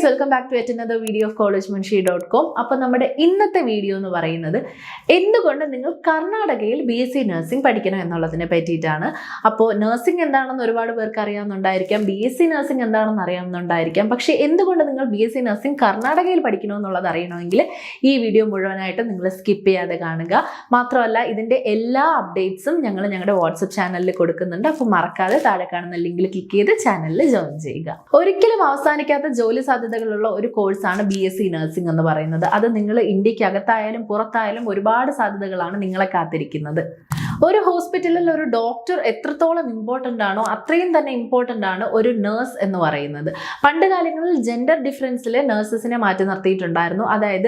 Welcome back to yet another video of collegemunshi.com. അപ്പോൾ നമ്മുടെ ഇന്നത്തെ വീഡിയോ എന്ന് പറയുന്നത് എന്തുകൊണ്ട് നിങ്ങൾ കർണാടകയിൽ BSc നഴ്സിംഗ് പഠിക്കണം എന്നുള്ളതിനെ പറ്റിയിട്ടാണ്. അപ്പോൾ നഴ്സിംഗ് എന്താണെന്ന് ഒരുപാട് പേർക്ക് അറിയാവുന്നുണ്ടായിരിക്കാം, BSc നഴ്സിംഗ് എന്താണെന്ന് അറിയാവുന്നുണ്ടായിരിക്കാം. പക്ഷേ എന്തുകൊണ്ട് നിങ്ങൾ BSc നഴ്സിംഗ് കർണാടകയിൽ പഠിക്കണമെന്നുള്ളത് അറിയണമെങ്കിൽ ഈ വീഡിയോ മുഴുവനായിട്ട് നിങ്ങൾ സ്കിപ്പ് ചെയ്യാതെ കാണുക. മാത്രമല്ല ഇതിൻ്റെ എല്ലാ അപ്ഡേറ്റ്സും ഞങ്ങൾ ഞങ്ങളുടെ വാട്സപ്പ് ചാനലിൽ കൊടുക്കുന്നുണ്ട്. അപ്പോൾ മറക്കാതെ താഴെ കാണുന്ന ലിങ്കിൽ ക്ലിക്ക് ചെയ്ത് ചാനലിൽ ജോയിൻ ചെയ്യുക. ഒരിക്കലും അവസാനിക്കാത്ത ജോലി സാധ്യതകളുള്ള ഒരു കോഴ്സാണ് BSc നഴ്സിംഗ് എന്ന് പറയുന്നത്. അത് നിങ്ങൾ ഇന്ത്യക്കകത്തായാലും പുറത്തായാലും ഒരുപാട് സാധ്യതകളാണ് നിങ്ങളെ കാത്തിരിക്കുന്നത്. ഒരു ഹോസ്പിറ്റലിൽ ഒരു ഡോക്ടർ എത്രത്തോളം ഇമ്പോർട്ടൻ്റ് ആണോ അത്രയും തന്നെ ഇമ്പോർട്ടൻ്റ് ആണ് ഒരു നേഴ്സ് എന്ന് പറയുന്നത്. പണ്ട് കാലങ്ങളിൽ ജെൻഡർ ഡിഫറൻസിൽ നേഴ്സസിനെ മാറ്റി നിർത്തിയിട്ടുണ്ടായിരുന്നു. അതായത്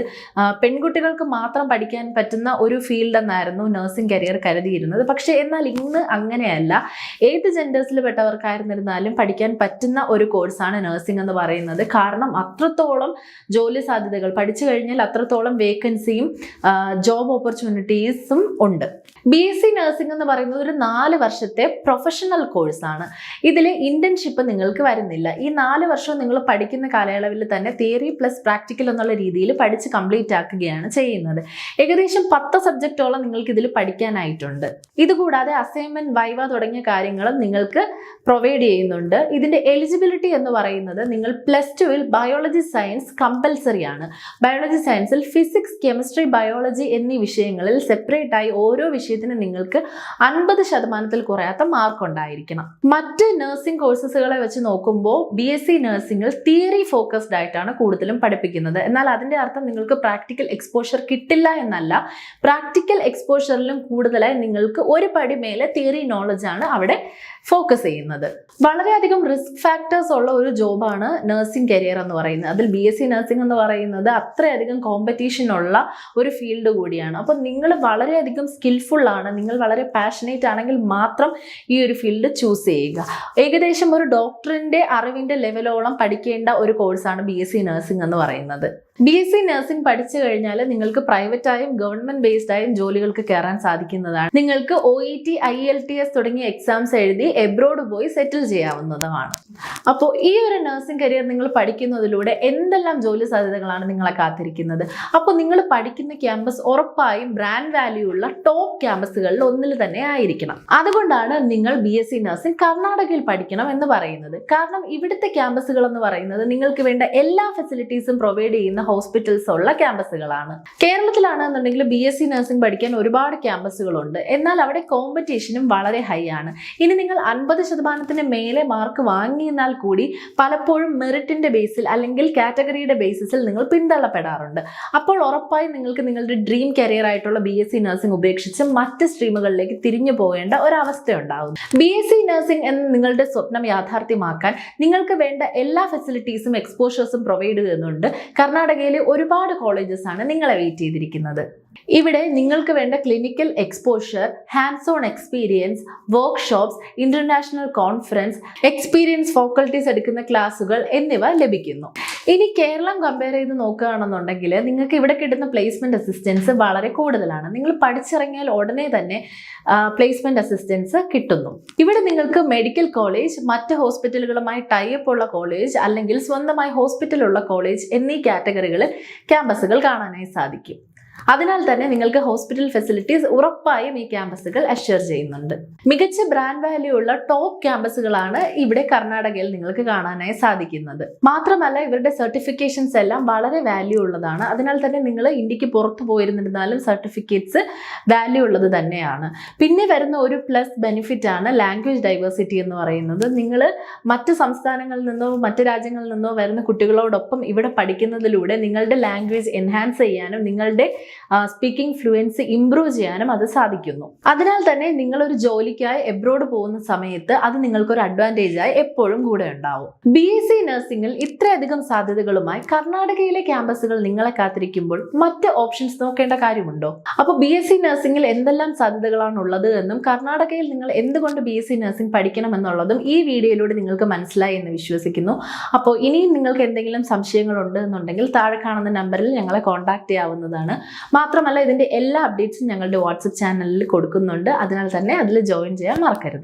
പെൺകുട്ടികൾക്ക് മാത്രം പഠിക്കാൻ പറ്റുന്ന ഒരു ഫീൽഡ് എന്നായിരുന്നു നഴ്സിംഗ് കരിയർ കരുതിയിരുന്നത്. പക്ഷേ എന്നാൽ ഇന്ന് അങ്ങനെയല്ല. ഏത് ജെൻഡേഴ്സിൽ പെട്ടവർക്കായിരുന്നിരുന്നാലും പഠിക്കാൻ പറ്റുന്ന ഒരു കോഴ്സാണ് നഴ്സിംഗ് എന്ന് പറയുന്നത്. കാരണം അത്രത്തോളം ജോലി സാധ്യതകൾ, പഠിച്ചു കഴിഞ്ഞാൽ അത്രത്തോളം വേക്കൻസിയും ജോബ് ഓപ്പർച്യൂണിറ്റീസും ഉണ്ട്. BSc നഴ്സിംഗ് എന്ന് പറയുന്നത് ഒരു 4 വർഷത്തെ പ്രൊഫഷണൽ കോഴ്സാണ്. ഇതിൽ ഇന്റേൺഷിപ്പ് നിങ്ങൾക്ക് വരുന്നില്ല. ഈ 4 വർഷം നിങ്ങൾ പഠിക്കുന്ന കാലയളവിൽ തന്നെ തിയറി പ്ലസ് പ്രാക്ടിക്കൽ എന്നുള്ള രീതിയിൽ പഠിച്ച് കംപ്ലീറ്റ് ആക്കുകയാണ് ചെയ്യുന്നത്. ഏകദേശം 10 സബ്ജക്റ്റോളം നിങ്ങൾക്ക് ഇതിൽ പഠിക്കാനായിട്ടുണ്ട്. ഇതുകൂടാതെ അസൈൻമെന്റ്, വൈവ തുടങ്ങിയ കാര്യങ്ങളും നിങ്ങൾക്ക് പ്രൊവൈഡ് ചെയ്യുന്നുണ്ട്. ഇതിന്റെ എലിജിബിലിറ്റി എന്ന് പറയുന്നത് നിങ്ങൾ +2 ബയോളജി സയൻസ് കമ്പൽസറി ആണ്. ബയോളജി സയൻസിൽ ഫിസിക്സ്, കെമിസ്ട്രി, ബയോളജി എന്നീ വിഷയങ്ങളിൽ സെപ്പറേറ്റ് ആയി ഓരോ വിഷയത്തിനും നിങ്ങൾക്ക് 50% കുറയാത്ത മാർക്ക് ഉണ്ടായിരിക്കണം. മറ്റ് നഴ്സിംഗ് കോഴ്സസുകളെ വെച്ച് നോക്കുമ്പോൾ BSc നഴ്സിംഗിൽ തിയറി ഫോക്കസ്ഡ് ആയിട്ടാണ് കൂടുതലും പഠിപ്പിക്കുന്നത്. എന്നാൽ അതിന്റെ അർത്ഥം നിങ്ങൾക്ക് പ്രാക്ടിക്കൽ എക്സ്പോഷർ കിട്ടില്ല എന്നല്ല. പ്രാക്ടിക്കൽ എക്സ്പോഷറിലും കൂടുതലായി നിങ്ങൾക്ക് ഒരു പടി മേലെ തിയറി നോളജ് ആണ് അവിടെ ഫോക്കസ് ചെയ്യുന്നത്. വളരെയധികം റിസ്ക് ഫാക്ടേഴ്സ് ഉള്ള ഒരു ജോബാണ് നഴ്സിംഗ് കരിയർ എന്ന് പറയുന്നത്. അതിൽ BSc നഴ്സിംഗ് എന്ന് പറയുന്നത് അത്രയധികം കോമ്പറ്റീഷൻ ഉള്ള ഒരു ഫീൽഡ് കൂടിയാണ്. അപ്പോൾ നിങ്ങൾ വളരെയധികം സ്കിൽഫുൾ ആണ്, നിങ്ങൾ വളരെ പാഷനേറ്റ് ആണെങ്കിൽ മാത്രം ഈ ഒരു ഫീൽഡ് ചൂസ് ചെയ്യുക. ഏകദേശം ഒരു ഡോക്ടറിന്റെ അറിവിന്റെ ലെവലോളം പഠിക്കേണ്ട ഒരു കോഴ്സാണ് BSc നഴ്സിംഗ് എന്ന് പറയുന്നത്. BSc നഴ്സിംഗ് പഠിച്ചു കഴിഞ്ഞാൽ നിങ്ങൾക്ക് പ്രൈവറ്റായും ഗവൺമെന്റ് ബേസ്ഡ് ആയും ജോലികൾക്ക് കയറാൻ സാധിക്കുന്നതാണ്. നിങ്ങൾക്ക് OET, IELTS തുടങ്ങിയ എക്സാംസ് എഴുതി എബ്രോഡ് പോയി സെറ്റിൽ ചെയ്യാവുന്നതുമാണ്. അപ്പോൾ ഈ ഒരു നഴ്സിംഗ് കരിയർ നിങ്ങൾ പഠിക്കുന്നതിലൂടെ എന്തെല്ലാം ജോലി സാധ്യതകളാണ് നിങ്ങളെ കാത്തിരിക്കുന്നത്. അപ്പോൾ നിങ്ങൾ പഠിക്കുന്ന ക്യാമ്പസ് ഉറപ്പായും ബ്രാൻഡ് വാല്യൂ ഉള്ള ടോപ്പ് ക്യാമ്പസുകളിൽ ഒന്നിൽ തന്നെ ആയിരിക്കണം. അതുകൊണ്ടാണ് നിങ്ങൾ BSc നഴ്സിംഗ് കർണാടകയിൽ പഠിക്കണം എന്ന് പറയുന്നത്. കാരണം ഇവിടുത്തെ ക്യാമ്പസുകൾ എന്ന് പറയുന്നത് നിങ്ങൾക്ക് വേണ്ട എല്ലാ ഫെസിലിറ്റീസും പ്രൊവൈഡ് ചെയ്യുന്ന ഹോസ്പിറ്റൽസ് ഉള്ള ക്യാമ്പസുകളാണ്. കേരളത്തിലാണെന്നുണ്ടെങ്കിൽ BSc നഴ്സിംഗ് പഠിക്കാൻ ഒരുപാട് ക്യാമ്പസുകളുണ്ട്. എന്നാൽ അവിടെ കോമ്പറ്റീഷനും വളരെ ഹൈ ആണ്. ഇനി നിങ്ങൾ 50% മേലെ മാർക്ക് വാങ്ങിയെന്നാൽ കൂടി പലപ്പോഴും മെറിറ്റിന്റെ ബേസിൽ അല്ലെങ്കിൽ കാറ്റഗറിയുടെ ബേസിസിൽ നിങ്ങൾ പിന്തള്ളപ്പെടാറുണ്ട്. അപ്പോൾ ഉറപ്പായും നിങ്ങൾക്ക് നിങ്ങളുടെ ഡ്രീം കരിയർ ആയിട്ടുള്ള BSc നഴ്സിംഗ് ഉപേക്ഷിച്ച് മറ്റ് സ്ട്രീമുകളിലേക്ക് തിരിഞ്ഞു പോകേണ്ട ഒരവസ്ഥ ഉണ്ടാകും. BSc നഴ്സിംഗ് എന്ന നിങ്ങളുടെ സ്വപ്നം യാഥാർത്ഥ്യമാക്കാൻ നിങ്ങൾക്ക് വേണ്ട എല്ലാ ഫെസിലിറ്റീസും എക്സ്പോഷേഴ്സും പ്രൊവൈഡ് ചെയ്യുന്നുണ്ട്. കർണാടകയിലെ ഒരുപാട് കോളേജസ് ആണ് നിങ്ങളെ വെയിറ്റ് ചെയ്തിരിക്കുന്നത്. ഇവിടെ നിങ്ങൾക്ക് വേണ്ട clinical exposure, hands on experience, workshops, international conference, experience faculties എടുക്കുന്ന ക്ലാസുകൾ എന്നിവ ലഭിക്കുന്നു. ഇനി കേരളം കമ്പയർ ചെയ്ത് നോക്കുകയാണെന്നുണ്ടെങ്കിൽ നിങ്ങൾക്ക് ഇവിടെ കിട്ടുന്ന പ്ലേസ്മെന്റ് അസിസ്റ്റൻസ് വളരെ കൂടുതലാണ്. നിങ്ങൾ പഠിച്ചിറങ്ങിയാൽ ഉടനെ തന്നെ പ്ലേസ്മെന്റ് അസിസ്റ്റൻസ് കിട്ടുന്നു. ഇവിടെ നിങ്ങൾക്ക് മെഡിക്കൽ കോളേജ്, മറ്റ് ഹോസ്പിറ്റലുകളുമായി ടൈപ്പ് ഉള്ള കോളേജ് അല്ലെങ്കിൽ സ്വന്തമായി ഹോസ്പിറ്റലുള്ള കോളേജ് എന്നീ കാറ്റഗറികളിൽ ക്യാമ്പസുകൾ കാണാനായി സാധിക്കും. അതിനാൽ തന്നെ നിങ്ങൾക്ക് ഹോസ്പിറ്റൽ ഫെസിലിറ്റീസ് ഉറപ്പായും ഈ ക്യാമ്പസുകൾ അഷ്വർ ചെയ്യുന്നുണ്ട്. മികച്ച ബ്രാൻഡ് വാല്യൂ ഉള്ള ടോപ്പ് ക്യാമ്പസുകളാണ് ഇവിടെ കർണാടകയിൽ നിങ്ങൾക്ക് കാണാനായി സാധിക്കുന്നത്. മാത്രമല്ല ഇവരുടെ സർട്ടിഫിക്കേഷൻസ് എല്ലാം വളരെ വാല്യൂ ഉള്ളതാണ്. അതിനാൽ തന്നെ നിങ്ങൾ ഇന്ത്യക്ക് പുറത്തു പോയിരുന്നിരുന്നാലും സർട്ടിഫിക്കറ്റ്സ് വാല്യൂ ഉള്ളത് തന്നെയാണ്. പിന്നെ വരുന്ന ഒരു പ്ലസ് ബെനിഫിറ്റ് ആണ് ലാംഗ്വേജ് ഡൈവേഴ്സിറ്റി എന്ന് പറയുന്നത്. നിങ്ങൾ മറ്റ് സംസ്ഥാനങ്ങളിൽ നിന്നോ മറ്റ് രാജ്യങ്ങളിൽ നിന്നോ വരുന്ന കുട്ടികളോടൊപ്പം ഇവിടെ പഠിക്കുന്നതിലൂടെ നിങ്ങളുടെ ലാംഗ്വേജ് എൻഹാൻസ് ചെയ്യാനും നിങ്ങളുടെ സ്പീക്കിംഗ് ഫ്ലുവൻസി ഇംപ്രൂവ് ചെയ്യാനും അത് സാധിക്കുന്നു. അതിനാൽ തന്നെ നിങ്ങളൊരു ജോലിക്കായി എബ്രോഡ് പോകുന്ന സമയത്ത് അത് നിങ്ങൾക്കൊരു അഡ്വാൻറ്റേജ് ആയി എപ്പോഴും കൂടെ ഉണ്ടാവും. BSc നഴ്സിംഗിൽ ഇത്രയധികം സാധ്യതകളുമായി കർണാടകയിലെ ക്യാമ്പസുകൾ നിങ്ങളെ കാത്തിരിക്കുമ്പോൾ മറ്റ് ഓപ്ഷൻസ് നോക്കേണ്ട കാര്യമുണ്ടോ? അപ്പോൾ BSc നഴ്സിംഗിൽ എന്തെല്ലാം സാധ്യതകളാണ് ഉള്ളത് എന്നും കർണാടകയിൽ നിങ്ങൾ എന്തുകൊണ്ട് BSc നഴ്സിംഗ് പഠിക്കണം എന്നുള്ളതും ഈ വീഡിയോയിലൂടെ നിങ്ങൾക്ക് മനസ്സിലായി എന്ന് വിശ്വസിക്കുന്നു. അപ്പോൾ ഇനിയും നിങ്ങൾക്ക് എന്തെങ്കിലും സംശയങ്ങളുണ്ട് എന്നുണ്ടെങ്കിൽ താഴെ കാണുന്ന നമ്പറിൽ ഞങ്ങളെ കോൺടാക്ട് ചെയ്യാവുന്നതാണ്. മാത്രമല്ല ഇതിന്റെ എല്ലാ അപ്ഡേറ്റ്സും ഞങ്ങളുടെ വാട്സപ്പ് ചാനലിൽ കൊടുക്കുന്നുണ്ട്. അതിനാൽ തന്നെ അതിൽ ജോയിൻ ചെയ്യാൻ മറക്കരുത്.